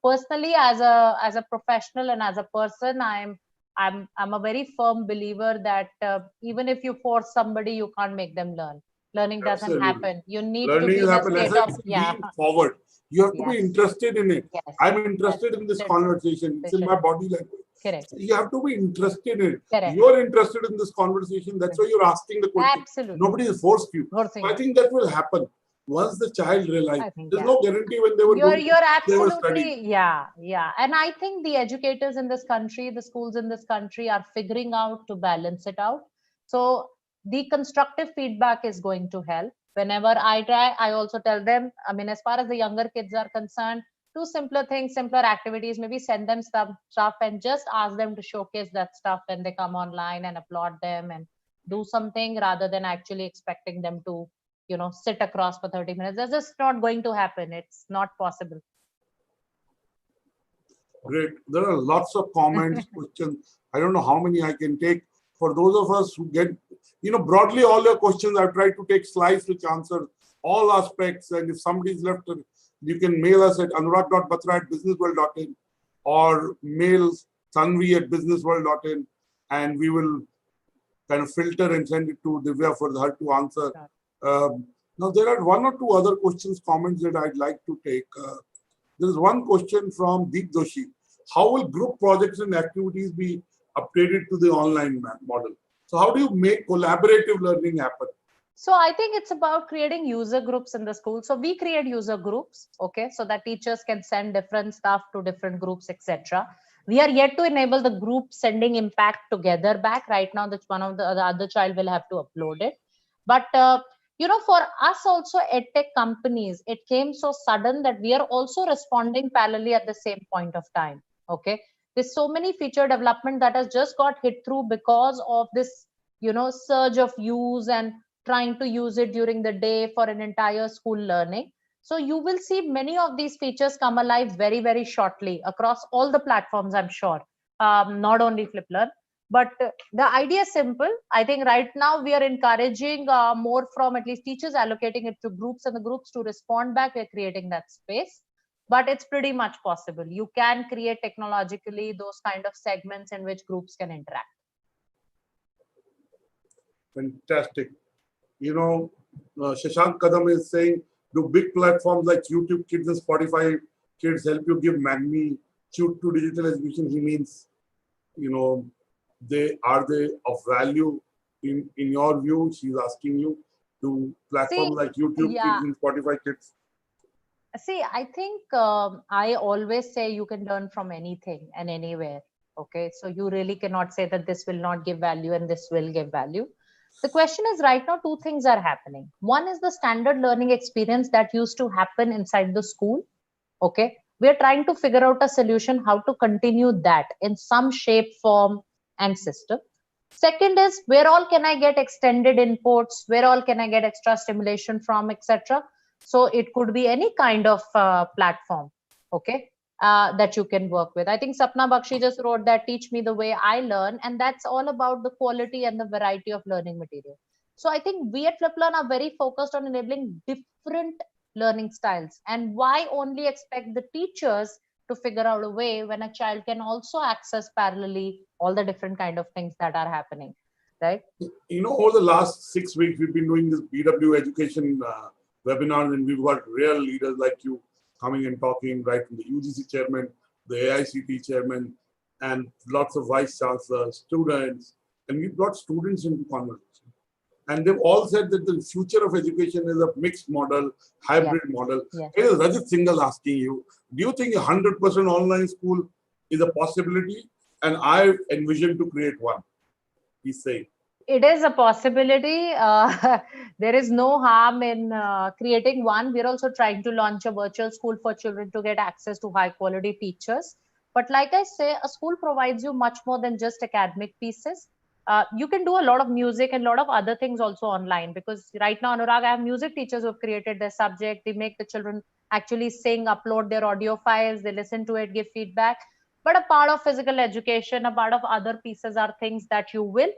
personally, as a professional and as a person, I'm a very firm believer that even if you force somebody, you can't make them learn. Learning doesn't Absolutely. happen. You need to Learning be is in a happening. state of Being forward. You have to be Yes. interested in it. Yes. I'm interested in this Should. conversation. It's in my body language. Correct. So you have to be interested in it. Correct. You're interested in this conversation. That's why you're asking the question. Absolutely. Nobody has forced you. Forcing I think that will happen once the child realizes. There's no guarantee when they were You're they were studying. absolutely yeah. And I think the educators in this country, the schools in this country are figuring out to balance it out. So the constructive feedback is going to help. Whenever I try, I also tell them, as far as the younger kids are concerned, do simpler things, simpler activities, maybe send them stuff and just ask them to showcase that stuff when they come online and applaud them and do something rather than actually expecting them to sit across for 30 minutes. That's just not going to happen. It's not possible. Great. There are lots of comments, questions. I don't know how many I can take. For those of us who get, broadly all your questions, I've tried to take slides which answer all aspects. And if somebody's left, you can mail us at anurag.batra@businessworld.in or mail tanvi@businessworld.in, and we will kind of filter and send it to Divya for her to answer. Now, there are one or two other questions, comments that I'd like to take. There's one question from Deep Doshi. How will group projects and activities be updated to the online model? So how do you make collaborative learning happen? So I think it's about creating user groups in the school. So we create user groups, okay, so that teachers can send different stuff to different groups, etc. We are yet to enable the group sending impact together back. Right now, that's one of the other child will have to upload it. But for us also, edtech companies, it came so sudden that we are also responding parallelly at the same point of time. Okay, there's so many feature development that has just got hit through because of this, surge of use and trying to use it during the day for an entire school learning. So you will see many of these features come alive very, very shortly across all the platforms, I'm sure, not only FlipLearn. But the idea is simple. I think right now we are encouraging more from at least teachers allocating it to groups and the groups to respond back. We're creating that space, but it's pretty much possible. You can create technologically those kind of segments in which groups can interact. Fantastic. Shashank Kadam is saying, do big platforms like YouTube Kids and Spotify Kids help you give magnitude to digital education? He means, are they of value in your view? She's asking you, do platforms like YouTube Kids and Spotify Kids? See, I think I always say you can learn from anything and anywhere. Okay, so you really cannot say that this will not give value and this will give value. The question is, right now, two things are happening. One is the standard learning experience that used to happen inside the school. Okay, we are trying to figure out a solution how to continue that in some shape, form, and system. Second is, where all can I get extended inputs? Where all can I get extra stimulation from, etc. So it could be any kind of platform, okay, that you can work with. I think Sapna Bakshi just wrote that, teach me the way I learn. And that's all about the quality and the variety of learning material. So I think we at FlipLearn are very focused on enabling different learning styles. And why only expect the teachers to figure out a way when a child can also access parallelly all the different kind of things that are happening, right? Over the last 6 weeks, we've been doing this BW education webinars, and we've got real leaders like you coming and talking, right from the UGC chairman, the AICT chairman, and lots of vice chancellors, students, and we've brought students into conversation. And they've all said that the future of education is a mixed model, hybrid model. It is Rajat Singhal asking you, do you think 100% online school is a possibility? And I envision to create one, he's saying. It is a possibility. There is no harm in creating one. We're also trying to launch a virtual school for children to get access to high quality teachers. But like I say, a school provides you much more than just academic pieces. You can do a lot of music and a lot of other things also online, because right now, Anurag, I have music teachers who have created their subject. They make the children actually sing, upload their audio files, they listen to it, give feedback. But a part of physical education, a part of other pieces are things that you will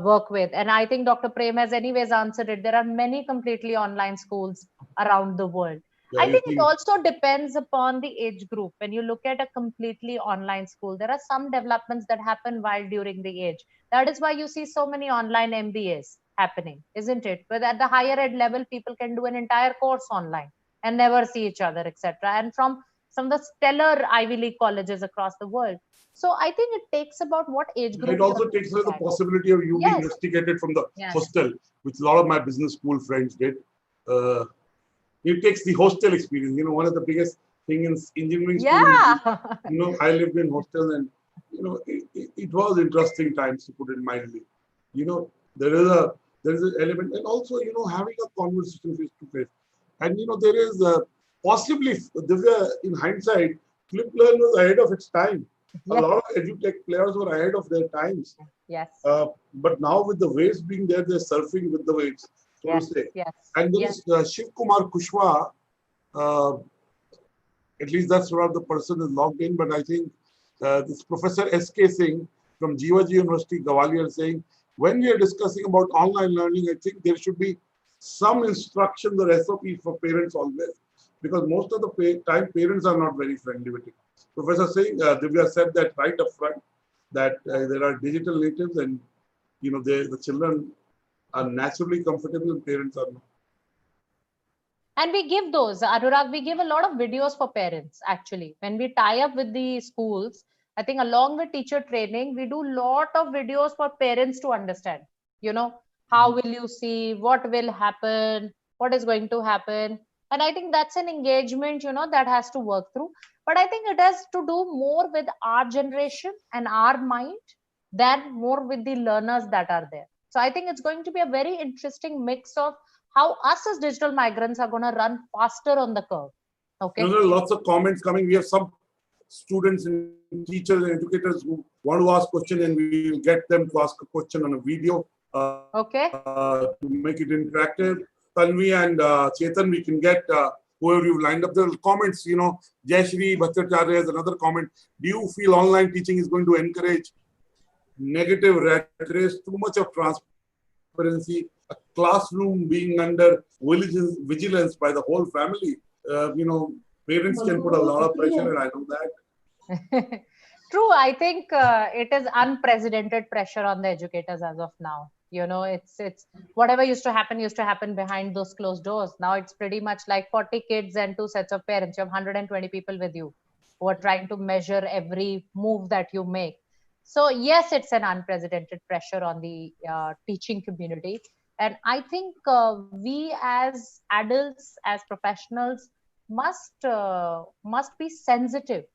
work with. And I think Dr. Prem has anyways answered it. There are many completely online schools around the world. I think it also depends upon the age group. When you look at a completely online school, there are some developments that happen while during the age. That is why you see so many online MBAs happening, isn't it? But at the higher ed level, people can do an entire course online and never see each other, etc. And from some of the stellar Ivy League colleges across the world. So I think it takes about what age group. It also takes away the possibility of you being rusticated from the hostel, which a lot of my business school friends did. It takes the hostel experience. One of the biggest thing in engineering school, I lived in hostel, and it was interesting times, to put it mildly. There is an element, and also having a conversation face to face, and there is possibly, in hindsight, FlipLearn was ahead of its time. A lot of edutech players were ahead of their times. Yes. But now with the waves being there, they're surfing with the waves, so to say. Yes. And there is Shiv Kumar Kushwaha. At least that's what the person is logged in. But I think this Professor S.K. Singh from Jivaji University, Gwalior, saying, when we are discussing about online learning, I think there should be some instructions or SOPs for parents always, because most of the time parents are not very friendly with it. Professor Singh, Divya said that right up front, that there are digital natives, and the children are naturally comfortable and parents are not. And we give those, Anurag, we give a lot of videos for parents actually. When we tie up with the schools, I think along with teacher training, we do lot of videos for parents to understand, how will you see, what will happen, what is going to happen. And I think that's an engagement, that has to work through. But I think it has to do more with our generation and our mind than more with the learners that are there. So I think it's going to be a very interesting mix of how us as digital migrants are going to run faster on the curve. Okay. There are lots of comments coming. We have some students and teachers and educators who want to ask questions, and we will get them to ask a question on a video. Okay. To make it interactive. Tanvi and Chetan, we can get whoever you've lined up. There are comments, Jayashri Bhattacharya has another comment. Do you feel online teaching is going to encourage negative rat race, too much of transparency, a classroom being under vigilance by the whole family? Parents can put a lot of pressure, and I know that. True. I think it is unprecedented pressure on the educators as of now. It's whatever used to happen behind those closed doors. Now it's pretty much like 40 kids and 2 sets of parents. You have 120 people with you who are trying to measure every move that you make. So yes, it's an unprecedented pressure on the teaching community. And I think we as adults, as professionals, must be sensitive.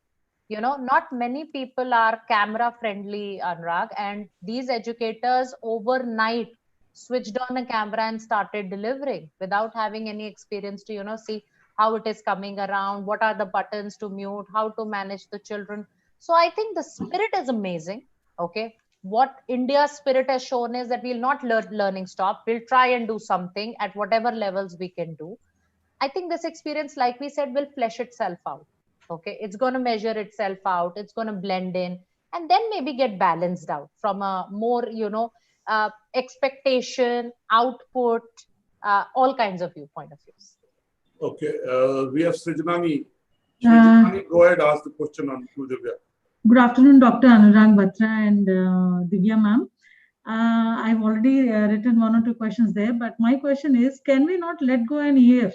Not many people are camera friendly, Anurag, and these educators overnight switched on a camera and started delivering without having any experience to see how it is coming around, what are the buttons to mute, how to manage the children. So I think the spirit is amazing. Okay, what India's spirit has shown is that we'll not let learning stop. We'll try and do something at whatever levels we can do. I think this experience, like we said, will flesh itself out. Okay, it's going to measure itself out, it's going to blend in, and then maybe get balanced out from a more expectation, output, all kinds of viewpoint of views. Okay, we have Srijanani. Srijanani, go ahead, ask the question on Divya. Good afternoon, Dr. Anurag Batra and Divya ma'am. I've already written 1 or 2 questions there, but my question is, can we not let go an year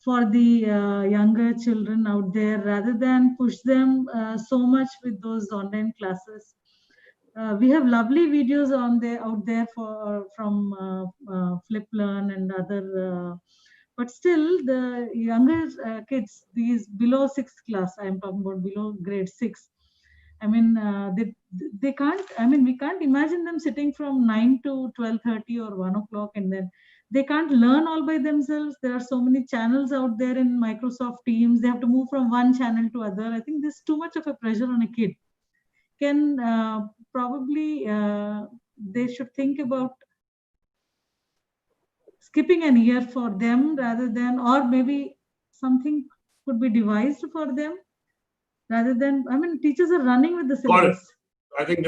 for the younger children out there rather than push them so much with those online classes? We have lovely videos out there from FlipLearn and other, but still the younger kids, these below 6th class, I'm talking about below grade 6. I mean, they can't. I mean, we can't imagine them sitting from 9 to 12:30 or 1 o'clock, and then they can't learn all by themselves. There are so many channels out there in Microsoft Teams. They have to move from one channel to other. I think there's too much of a pressure on a kid. Can probably they should think about skipping a year for them rather than, or maybe something could be devised for them rather than. I mean, teachers are running with the syllabus. I think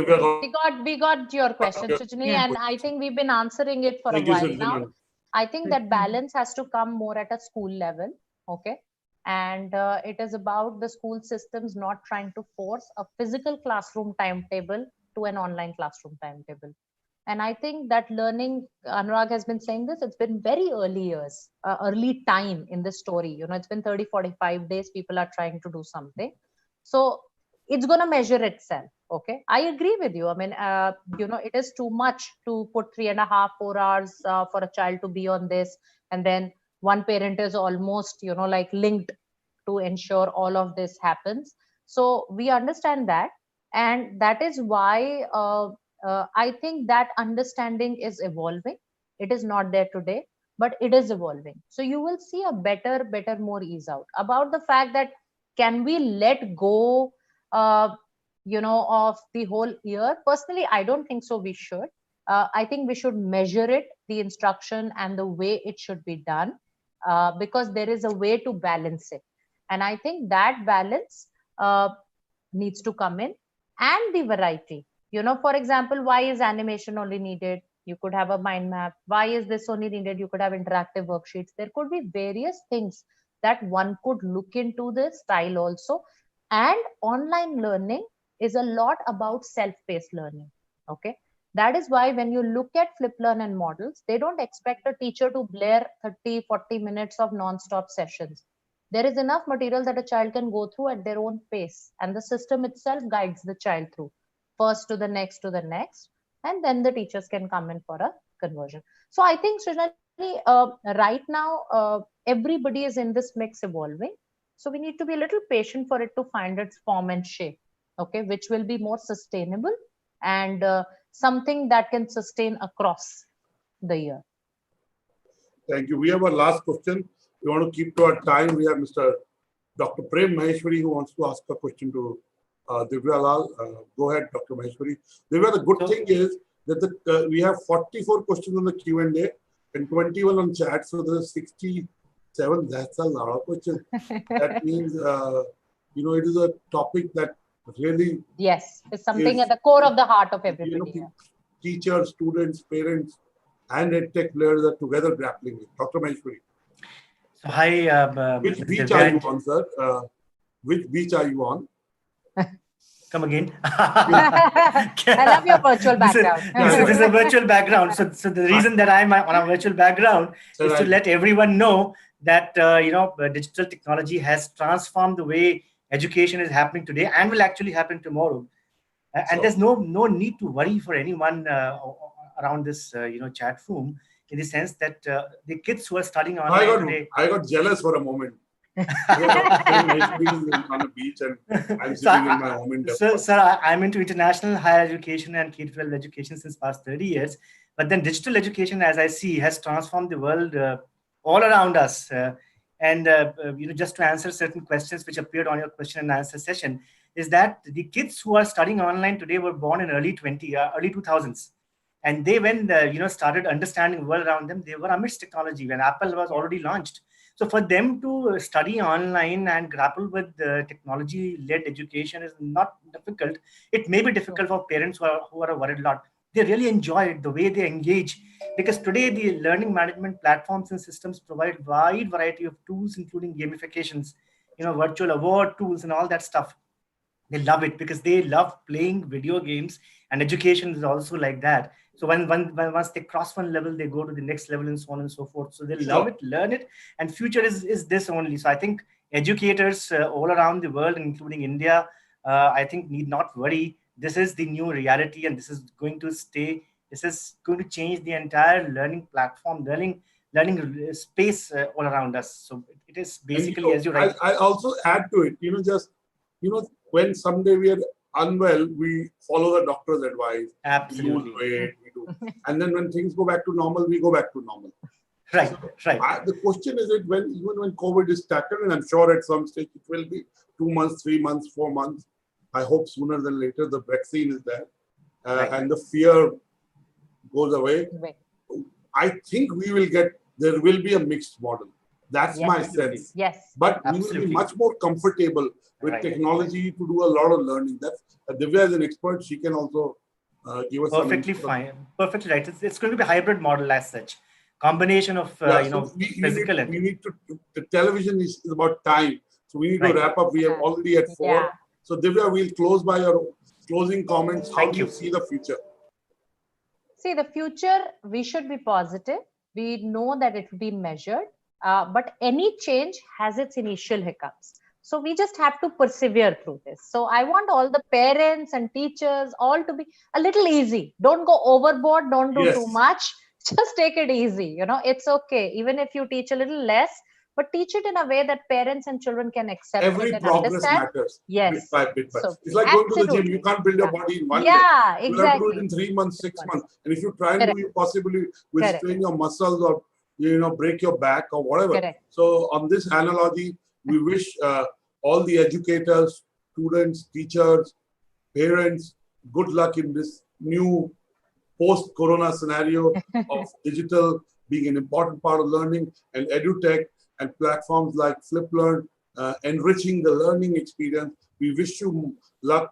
we got your question, Sujani, and I think we've been answering it for a while now. I think that balance has to come more at a school level. Okay. And it is about the school systems not trying to force a physical classroom timetable to an online classroom timetable. And I think that learning, Anurag has been saying this, it's been very early years, early time in this story. It's been 30, 45 days, people are trying to do something. So it's going to measure itself. Okay. I agree with you. I mean, it is too much to put 3.5, 4 hours for a child to be on this. And then one parent is almost, like linked to ensure all of this happens. So we understand that. And that is why I think that understanding is evolving. It is not there today, but it is evolving. So you will see a better, more ease out about the fact that can we let go, of the whole year? Personally, I don't think so. We should. I think we should measure it, the instruction and the way it should be done, because there is a way to balance it. And I think that balance needs to come in, and the variety. For example, why is animation only needed? You could have a mind map. Why is this only needed? You could have interactive worksheets. There could be various things that one could look into this style also. And online learning is a lot about self-paced learning. Okay. That is why when you look at flip learn and models, they don't expect a teacher to blare 30, 40 minutes of non-stop sessions. There is enough material that a child can go through at their own pace, and the system itself guides the child through, first to the next, and then the teachers can come in for a conversion. So I think, Srijani, right now, everybody is in this mix evolving. So we need to be a little patient for it to find its form and shape, okay, which will be more sustainable and something that can sustain across the year. Thank you. We have our last question. We want to keep to our time. We have Mr. Dr. Prem Maheshwari who wants to ask a question to Divya Lal. Go ahead, Dr. Maheshwari. Divya, the good thing is that we have 44 questions on the Q&A and 21 on chat. So there's 67. That's a lot of questions. That means, it is a topic that really... Yes, it's something at the core of the heart of everybody. Teachers, students, parents, and EdTech players are together grappling with. Dr. Maheshwari. So hi. Which beach are you on, sir? Which beach are you on? Come again. I love your virtual background. This is a virtual background. So the reason that I'm on a virtual background is to let everyone know that digital technology has transformed the way education is happening today and will actually happen tomorrow. And there's no need to worry for anyone around this chat room, in the sense that the kids who are studying online today. I got jealous for a moment. On a beach and I'm sitting in my home in Sir, I'm into international higher education and K-12 education since past 30 years. But then digital education, as I see, has transformed the world all around us. Just to answer certain questions which appeared on your question and answer session, is that the kids who are studying online today were born in early 2000s. And they, when started understanding the world around them, they were amidst technology when Apple was already launched. So for them to study online and grapple with technology-led education is not difficult. It may be difficult for parents who are worried a lot. They really enjoy it, the way they engage, because today the learning management platforms and systems provide wide variety of tools, including gamifications, virtual award tools and all that stuff. They love it because they love playing video games, and education is also like that. So once they cross one level, they go to the next level and so on and so forth. So they love it, learn it, and future is this only. So I think educators all around the world, including India, I think need not worry. This is the new reality, and this is going to stay. This is going to change the entire learning platform, learning space all around us. So it is basically, as you write. I also add to it, when someday we are unwell, we follow the doctor's advice. Absolutely. We lose weight, we do. And then when things go back to normal, we go back to normal. Right, so, right. The question is that even when COVID is tackled, and I'm sure at some stage it will be 2 months, 3 months, 4 months. I hope sooner than later the vaccine is there and the fear goes away. Right. I think there will be a mixed model. That's my sense. Yes. But we will be much more comfortable with technology to do a lot of learning. That's Divya is an expert. She can also give us perfectly fine. Perfectly right. It's going to be a hybrid model as such. Combination of physical and... We need to. The television is about time, so we need to wrap up. We are already at 4. Yeah. So Divya, we'll close by your closing comments. How do you see the future? See, the future, we should be positive. We know that it will be measured, but any change has its initial hiccups. So we just have to persevere through this. So I want all the parents and teachers all to be a little easy. Don't go overboard. Don't do too much. Just take it easy. It's okay. Even if you teach a little less, but teach it in a way that parents and children can accept Every it and progress understand. Matters. Yes. Bit by bit. So, it's like going to the gym. You can't build your body in 1 day. Yeah, exactly. You have to do it in 3 months, 6 months. And if you try and do it, possibly will strain your muscles or break your back or whatever. Correct. So on this analogy, we wish all the educators, students, teachers, parents, good luck in this new post-corona scenario of digital being an important part of learning, and EduTech and platforms like FlipLearn enriching the learning experience. We wish you luck,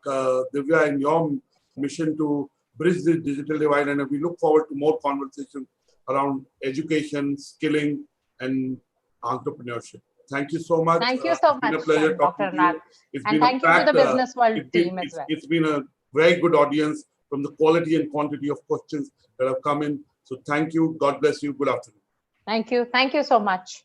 Divya, in your mission to bridge the digital divide, and we look forward to more conversations around education, skilling, and entrepreneurship. Thank you so much. Thank you so It's been much, a pleasure Dr. talking to you. Anurag. It's And been thank a you to the fact, Business World it's been- team as well. It's been a very good audience from the quality and quantity of questions that have come in. So thank you. God bless you. Good afternoon. Thank you. Thank you so much.